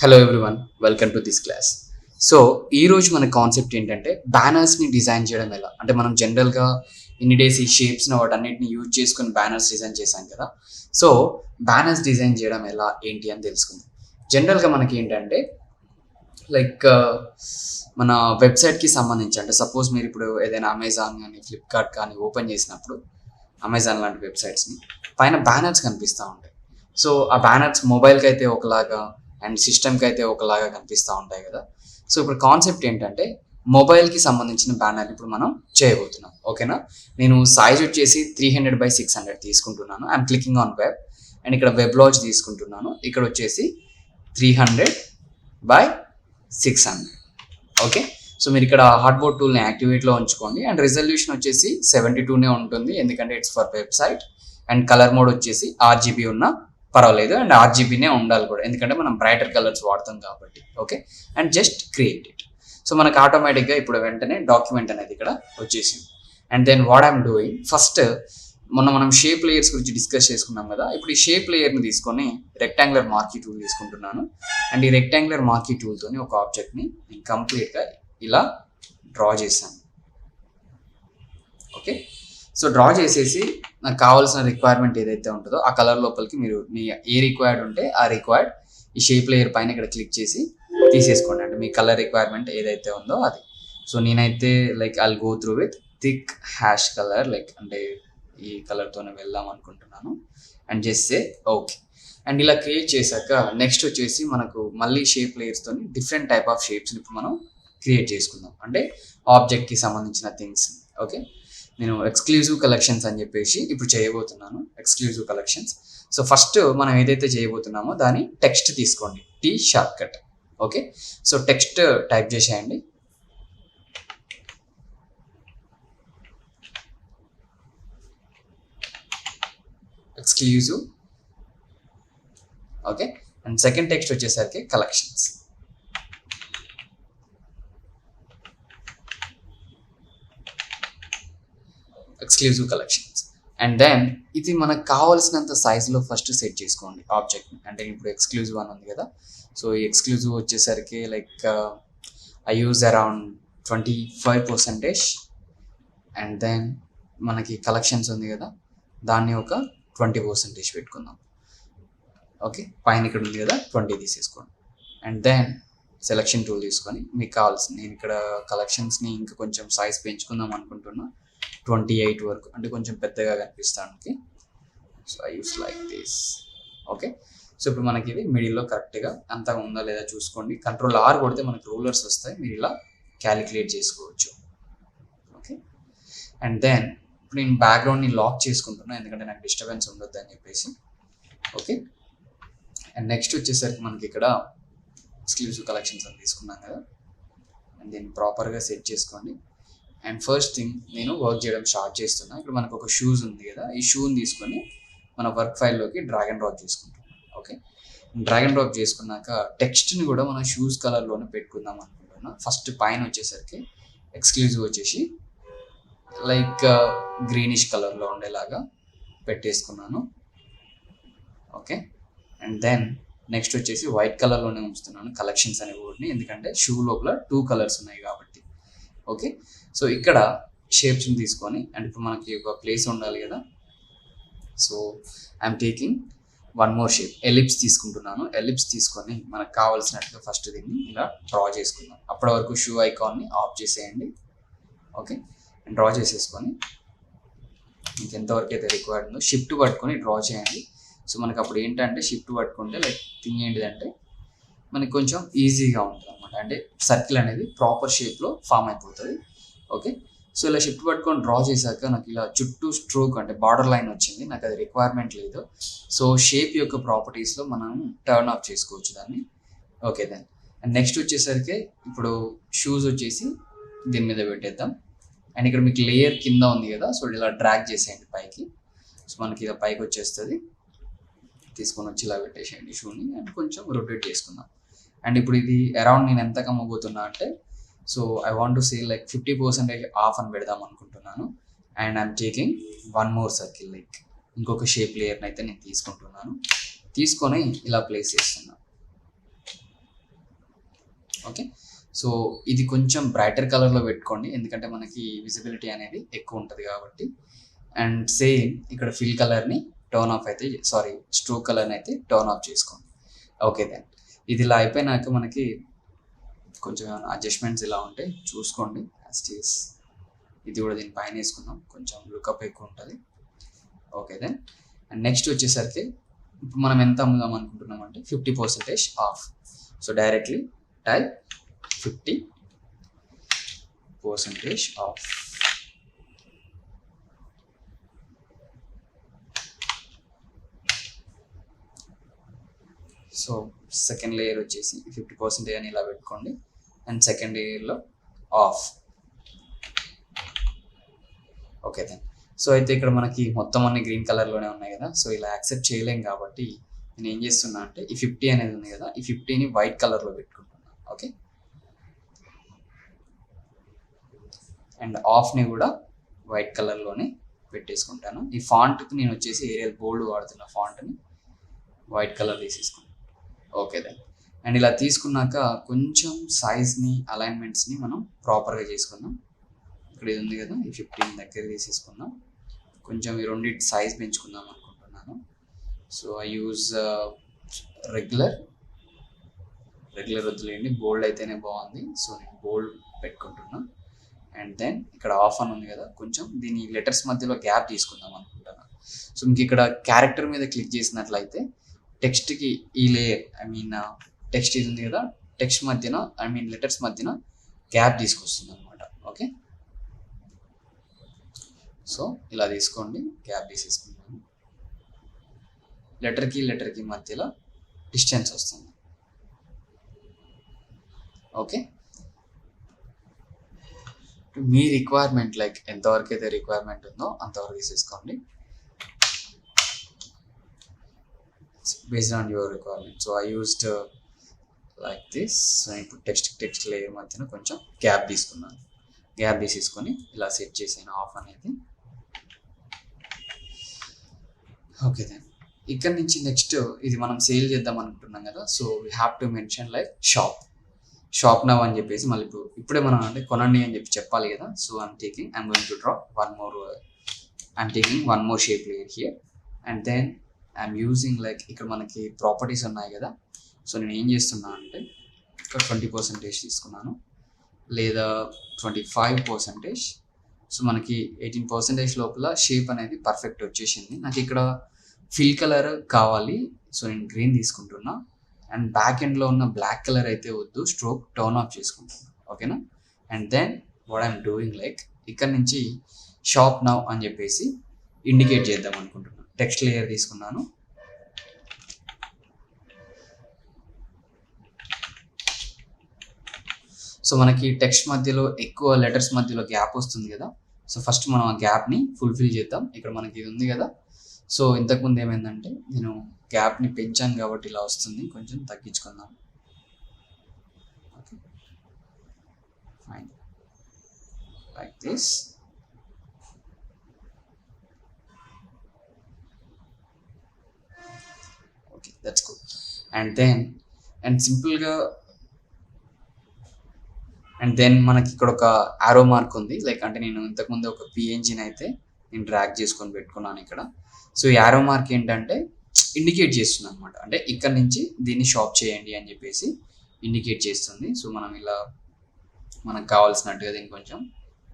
Hello everyone, welcome to this class. So ఈరోజు మన concept ఏంటంటే బ్యానర్స్ని డిజైన్ చేయడం ఎలా అంటే మనం జనరల్గా ఇన్ని డేస్ ఈ షేప్స్ని వాటన్నిటిని యూజ్ చేసుకుని బ్యానర్స్ డిజైన్ చేశాం కదా. సో బ్యానర్స్ డిజైన్ చేయడం ఎలా ఏంటి అని తెలుసుకుందాం. జనరల్గా మనకి ఏంటంటే లైక్ మన వెబ్సైట్కి సంబంధించి అంటే సపోజ్ మీరు ఇప్పుడు ఏదైనా అమెజాన్ కానీ ఫ్లిప్కార్ట్ కానీ ఓపెన్ చేసినప్పుడు అమెజాన్ లాంటి వెబ్సైట్స్ని పైన బ్యానర్స్ కనిపిస్తూ ఉంటాయి. సో ఆ బ్యానర్స్ మొబైల్కి అయితే ఒకలాగా అండ్ సిస్టమ్కి అయితే ఒకలాగా కనిపిస్తూ ఉంటాయి కదా. సో ఇప్పుడు కాన్సెప్ట్ ఏంటంటే మొబైల్కి సంబంధించిన బ్యానర్ ఇప్పుడు మనం చేయబోతున్నాం. ఓకేనా, నేను సైజ్ వచ్చేసి 300x600 తీసుకుంటున్నాను. I'm clicking on web and ఇక్కడ వెబ్ లాంచ్ తీసుకుంటున్నాను. ఇక్కడ వచ్చేసి 300x600. ఓకే, సో మీరు ఇక్కడ హార్డ్బోర్డ్ టూల్ని యాక్టివేట్లో ఉంచుకోండి అండ్ రిజల్యూషన్ వచ్చేసి 72నే ఉంటుంది ఎందుకంటే it's for website. And colour mode వచ్చేసి ఆర్జీబీ ఉన్న పర్వాలేదు అండ్ ఆర్జీబీనే ఉండాలి కూడా ఎందుకంటే మనం బ్రైటర్ కలర్స్ వాడతాం కాబట్టి. Okay, and just create it. So మనకు ఆటోమేటిక్గా ఇప్పుడు వెంటనే డాక్యుమెంట్ అనేది ఇక్కడ వచ్చేసింది. And then what I'm doing first మనం షేప్ లేయర్స్ గురించి డిస్కస్ చేసుకున్నాం కదా. ఇప్పుడు ఈ షేప్ లేయర్ని తీసుకొని రెక్టాంగులర్ మార్కీ టూల్ తీసుకుంటున్నాను అండ్ ఈ రెక్టాంగులర్ మార్కీ టూల్తోని ఒక ఆబ్జెక్ట్ని నేను కంప్లీట్గా ఇలా డ్రా చేశాను. ఓకే, సో డ్రా చేసేసి నాకు కావాల్సిన రిక్వైర్మెంట్ ఏదైతే ఉంటుందో ఆ కలర్ లోపలికి మీరు మీ ఏ రిక్వైర్డ్ ఉంటే ఆ రిక్వైర్డ్ ఈ షేప్ లేయర్ పైన ఇక్కడ క్లిక్ చేసి తీసేసుకోండి. అంటే మీ కలర్ రిక్వైర్మెంట్ ఏదైతే ఉందో అది. సో నేనైతే like I'll go through with thick ash colour like అంటే ఈ కలర్తోనే వెళ్దాం అనుకుంటున్నాను అండ్ చేస్తే ఓకే. అండ్ ఇలా క్రియేట్ చేశాక నెక్స్ట్ వచ్చేసి మనకు మళ్ళీ షేప్ లేయర్స్తోని డిఫరెంట్ టైప్ ఆఫ్ షేప్స్ని ఇప్పుడు మనం క్రియేట్ చేసుకుందాం అంటే ఆబ్జెక్ట్కి సంబంధించిన థింగ్స్. ఓకే, నేను ఎక్స్క్లూజివ్ కలెక్షన్స్ అని చెప్పేసి ఇప్పుడు చేయబోతున్నాను. Exclusive collections. సో ఫస్ట్ మనం ఏదైతే చేయబోతున్నామో దాని టెక్స్ట్ తీసుకోండి, T shortcut. Okay, so text type చేసేయండి. Exclusive. Okay, and second text వచ్చేసరికి collections. Exclusive collections. And then ఇది మనకు కావాల్సినంత సైజులో ఫస్ట్ సెట్ చేసుకోండి ఆబ్జెక్ట్ని. అంటే ఇప్పుడు ఎక్స్క్లూజివ్ అని ఉంది కదా. సో ఈ ఎక్స్క్లూజివ్ వచ్చేసరికి like I use around 25%. And then మనకి కలెక్షన్స్ ఉంది కదా దాన్ని ఒక 20% పెట్టుకుందాం. ఓకే, పైన ఇక్కడ ఉంది కదా 20 తీసేసుకోండి. అండ్ దెన్ సెలెక్షన్ టూల్ తీసుకొని మీకు కావాల్సింది నేను ఇక్కడ కలెక్షన్స్ని ఇంకా కొంచెం సైజ్ పెంచుకుందాం అనుకుంటున్నా 28 వరకు అంటే కొంచెం పెద్దగా కనిపిస్తానికి. So I use like this. Okay, so ఇప్పుడు మనకి ఇది మిడిల్లో కరెక్ట్గా అంతా ఉందా లేదా చూసుకోండి. Ctrl+R కొడితే మనకి రూలర్స్ వస్తాయి, మీరు ఇలా క్యాలిక్యులేట్ చేసుకోవచ్చు. ఓకే, అండ్ దెన్ ఇప్పుడు నేను బ్యాక్గ్రౌండ్ని లాక్ చేసుకుంటున్నాను ఎందుకంటే నాకు డిస్టర్బెన్స్ ఉండొద్దు అని చెప్పేసి. ఓకే, అండ్ నెక్స్ట్ వచ్చేసరికి మనకి ఇక్కడ ఎక్స్క్లూజివ్ కలెక్షన్స్ అని తీసుకున్నాం కదా అండ్ దీన్ని ప్రాపర్గా సెట్ చేసుకోండి. అండ్ ఫస్ట్ థింగ్ నేను వర్క్ చేయడం స్టార్ట్ చేస్తున్నా. ఇప్పుడు మనకు ఒక షూస్ ఉంది కదా, ఈ షూని తీసుకొని మన వర్క్ ఫైల్లోకి డ్రాగ్ అండ్ డ్రాప్ చేసుకుంటాం. ఓకే, డ్రాగ్ అండ్ డ్రాప్ చేసుకున్నాక టెక్స్ట్ని కూడా మనం షూస్ కలర్లోనే పెట్టుకుందాం అనుకుంటున్నాం. ఫస్ట్ పైన వచ్చేసరికి ఎక్స్క్లూజివ్ వచ్చేసి లైక్ గ్రీనిష్ కలర్లో ఉండేలాగా పెట్టేసుకున్నాను. ఓకే, అండ్ దెన్ నెక్స్ట్ వచ్చేసి వైట్ కలర్లోనే ఉంచుతున్నాను కలెక్షన్స్ అనే వర్డ్ని ఎందుకంటే షూ లోపల 2 కలర్స్ ఉన్నాయి కాబట్టి. ఓకే, సో ఇక్కడ షేప్స్ని తీసుకొని అండ్ ఇప్పుడు మనకి ఒక ప్లేస్ ఉండాలి కదా. So I'm taking one more shape, ellipse తీసుకుంటున్నాను. ఎలిప్స్ తీసుకొని మనకు కావాల్సినట్టుగా ఫస్ట్ దీన్ని ఇలా డ్రా చేసుకుందాం. అప్పటి వరకు షూ ఐకాన్ని ఆఫ్ చేసేయండి. ఓకే, అండ్ డ్రా చేసేసుకొని మీకు ఎంతవరకు అయితే రిక్వైర్డ్ ఉందో షిఫ్ట్ పట్టుకొని డ్రా చేయండి. సో మనకు అప్పుడు ఏంటంటే షిఫ్ట్ పట్టుకుంటే లైక్ థింగ్ ఏంటిదంటే మనకి కొంచెం ఈజీగా ఉంటుంది అనమాట. అంటే సర్కిల్ అనేది ప్రాపర్ షేప్లో ఫామ్ అయిపోతుంది. ఓకే, సో ఇలా షిఫ్ట్ పట్టుకొని డ్రా చేశాక నాకు ఇలా చుట్టూ స్ట్రోక్ అంటే బార్డర్ లైన్ వచ్చింది, నాకు అది రిక్వైర్మెంట్ లేదు. సో షేప్ యొక్క ప్రాపర్టీస్లో మనం టర్న్ ఆఫ్ చేసుకోవచ్చు దాన్ని. ఓకే, దెన్ అండ్ నెక్స్ట్ వచ్చేసరికి ఇప్పుడు షూస్ వచ్చేసి దీని మీద పెట్టేద్దాం. అండ్ ఇక్కడ మీకు లేయర్ కింద ఉంది కదా, సో ఇలా డ్రాగ్ చేసేయండి పైకి. సో మనకి ఇలా పైకి వచ్చేస్తుంది, తీసుకొని వచ్చి ఇలా పెట్టేసేయండి షూని అండ్ కొంచెం రొటేట్ చేసుకుందాం. అండ్ ఇప్పుడు ఇది అరౌండ్ నేను ఎంత కమ్మబోతున్నా అంటే so I want to say like 50% of అని పెడదాం అనుకుంటున్నాను. And I'm taking one more circle like ఇంకొక షేప్ లేయర్ని అయితే నేను తీసుకుంటున్నాను. తీసుకొని ఇలా ప్లేస్ చేస్తున్నాను. ఓకే. సో ఇది కొంచెం బ్రైటర్ కలర్లో పెట్టుకోండి, ఎందుకంటే మనకి విజిబిలిటీ అనేది ఎక్కువ ఉంటుంది కాబట్టి. అండ్ సేమ్ ఇక్కడ ఫిల్ కలర్ని టర్న్ ఆఫ్ అయితే స్ట్రోక్ కలర్ని అయితే టర్న్ ఆఫ్ చేసుకోండి. ఓకే దెన్ ఇది ఇలా అయిపోయినాక మనకి కొంచెం అడ్జస్ట్మెంట్స్ ఇలా ఉంటాయి చూసుకోండి. యాస్టీస్ ఇది కూడా దీని పైన వేసుకుందాం, కొంచెం లుకప్ ఎక్కువ ఉంటుంది. ఓకే దెన్ అండ్ నెక్స్ట్ వచ్చేసరికి ఇప్పుడు మనం ఎంత అమ్ముదాం అనుకుంటున్నాం అంటే 50% of. So directly type 50% of. So second layer వచ్చేసి 50% అని ఇలా పెట్టుకోండి. అండ్ సెకండ్ లేయర్లో ఆఫ్. ఓకే దెన్ సో అయితే ఇక్కడ మనకి మొత్తం అన్ని గ్రీన్ కలర్లోనే ఉన్నాయి కదా, సో ఇలా యాక్సెప్ట్ చేయలేం కాబట్టి నేను ఏం చేస్తున్నా అంటే ఈ 50 అనేది ఉంది కదా, ఈ 50ని వైట్ కలర్లో పెట్టుకుంటున్నాను. ఓకే. అండ్ ఆఫ్ని కూడా వైట్ కలర్లోనే పెట్టేసుకుంటాను. ఈ ఫాంట్కి నేను వచ్చేసి ఏరియల్ బోల్డ్ వాడుతున్న ఫాంట్ని వైట్ కలర్ తీసేసుకుంటాను. ఓకే దెన్ అండ్ ఇలా తీసుకున్నాక కొంచెం సైజ్ని అలైన్మెంట్స్ని మనం ప్రాపర్గా చేసుకుందాం. ఇక్కడ ఇది ఉంది కదా, ఈ 15 దగ్గర తీసేసుకుందాం. కొంచెం ఈ రెండింటి సైజ్ పెంచుకుందాం అనుకుంటున్నాను. సో ఐ యూజ్ రెగ్యులర్ వద్దులేండి, బోల్డ్ అయితేనే బాగుంది. సో నేను బోల్డ్ పెట్టుకుంటున్నా. అండ్ దెన్ ఇక్కడ ఆఫ్ అని ఉంది కదా, కొంచెం దీని లెటర్స్ మధ్యలో గ్యాప్ తీసుకుందాం అనుకుంటున్నాను. సో మీకు ఇక్కడ క్యారెక్టర్ మీద క్లిక్ చేసినట్లయితే టెక్స్ట్కి ఈ లేయర్ టెక్స్ట్ ఇది ఉంది కదా, టెక్స్ట్ మధ్యన లెటర్స్ మధ్యన గ్యాప్ తీసుకొస్తుంది అనమాట. ఓకే. సో ఇలా తీసుకోండి, గ్యాప్ తీసేసుకుంటాను. లెటర్కి మధ్యలో డిస్టెన్స్ వస్తుంది. ఓకే. మీ రిక్వైర్మెంట్ లైక్ ఎంతవరకు అయితే రిక్వైర్మెంట్ ఉందో అంతవరకు తీసేసుకోండి, based on your requirement. So I used like this. So ఇప్పుడు టెక్స్ట్ లేయర్ మధ్యన కొంచెం గ్యాప్ తీసుకున్నాను. గ్యాప్ తీసేసుకొని ఇలా సెట్ చేసాను ఆఫ్ అనేది. ఓకే దెన్ ఇక్కడ నుంచి నెక్స్ట్ ఇది మనం సేల్ చేద్దాం అనుకుంటున్నాం కదా, so we have to mention like shop now అని చెప్పేసి మళ్ళీ ఇప్పుడే మనం అంటే కొనండి అని చెప్పాలి కదా. So I'm going to draw one more shape layer here. And then I'm using like ఇక్కడ మనకి ప్రాపర్టీస్ ఉన్నాయి కదా, సో నేను ఏం చేస్తున్నా అంటే ఇక్కడ 20% తీసుకున్నాను, లేదా 25%. సో మనకి 18% లోపల షేప్ అనేది పర్ఫెక్ట్ వచ్చేసింది. నాకు ఇక్కడ ఫిల్ కలర్ కావాలి, సో నేను గ్రీన్ తీసుకుంటున్నా. అండ్ బ్యాక్ ఎండ్లో ఉన్న బ్లాక్ కలర్ అయితే వద్దు, స్ట్రోక్ టర్న్ ఆఫ్ చేసుకుంటున్నా. ఓకేనా. And then what I'm doing like ఇక్కడ నుంచి షాప్ నౌ అని చెప్పేసి ఇండికేట్ చేద్దాం అనుకుంటున్నాను. టెక్స్ట్ లేయర్ తీసుకున్నాను. సో మనకి టెక్స్ట్ మధ్యలో ఎక్కువ లెటర్స్ మధ్యలో గ్యాప్ వస్తుంది కదా, సో ఫస్ట్ మనం ఆ గ్యాప్ని ఫుల్ఫిల్ చేద్దాం. ఇక్కడ మనకి ఇది ఉంది కదా, సో ఇంతకుముందు ఏమైందంటే నేను గ్యాప్ని పెంచాను కాబట్టి ఇలా వస్తుంది, కొంచెం తగ్గించుకుందాం. Okay fine, like this. Okay that's good. And సింపుల్గా అండ్ దెన్ మనకి ఇక్కడ ఒక ఆరో మార్క్ ఉంది, లైక్ అంటే నేను ఇంతకుముందు ఒక పిఎన్జిని అయితే నేను డ్రాగ్ చేసుకొని పెట్టుకున్నాను ఇక్కడ. సో ఈ ఆరో మార్క్ ఏంటంటే ఇండికేట్ చేస్తుంది అనమాట, అంటే ఇక్కడ నుంచి దీన్ని షాప్ చేయండి అని చెప్పేసి ఇండికేట్ చేస్తుంది. సో మనం ఇలా మనకు కావాల్సినట్టుగా దీన్ని కొంచెం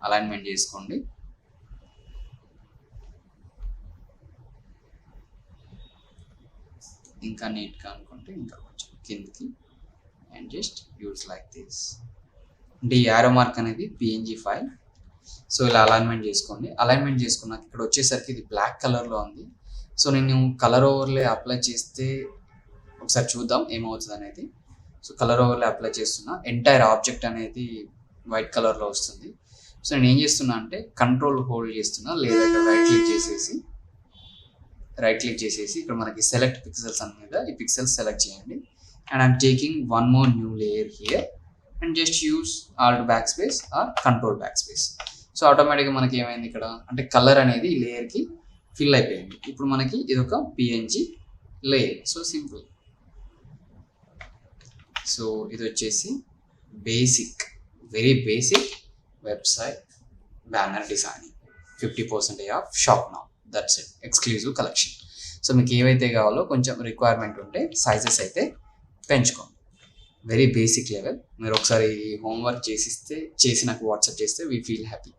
అలైన్మెంట్ చేసుకోండి. ఇంకా నీట్గా అనుకుంటే ఇంకా కొంచెం కిందికి and just use like this. అంటే ఈ యారో మార్క్ అనేది పిఎన్జి ఫైల్. సో ఇలా అలైన్మెంట్ చేసుకోండి. అలైన్మెంట్ చేసుకున్నాక ఇక్కడ వచ్చేసరికి ఇది బ్లాక్ కలర్లో ఉంది. సో నేను కలర్ ఓవర్లే అప్లై చేస్తే ఒకసారి చూద్దాం ఏమవుతుంది అనేది. సో కలర్ ఓవర్లే అప్లై చేస్తున్నా, ఎంటైర్ ఆబ్జెక్ట్ అనేది వైట్ కలర్లో వస్తుంది. సో నేను ఏం చేస్తున్నా అంటే కంట్రోల్ హోల్డ్ చేస్తున్నా, లేదా ఇక్కడ రైట్ క్లిక్ చేసేసి ఇక్కడ మనకి సెలెక్ట్ పిక్సెల్స్ అని మీద ఈ పిక్సెల్స్ సెలెక్ట్ చేయండి. And I'm taking one more new layer here and just use Alt backspace or control backspace. So ఆటోమేటిక్గా మనకి ఏమైంది ఇక్కడ అంటే కలర్ అనేది ఈ లేయర్కి ఫిల్ అయిపోయింది. ఇప్పుడు మనకి ఇది ఒక PNG layer. So simple. So ఇది వచ్చేసి basic, very basic website banner designing, 50% of shop now, that's it, exclusive collection. So మీకు ఏవైతే కావాలో కొంచెం రిక్వైర్మెంట్ ఉంటే సైజెస్ అయితే పెంచుకోండి. Very basic level. మీరు ఒకసారి హోంవర్క్ చేసి నాకు వాట్సాప్ చేస్తే వీ ఫీల్ హ్యాపీ.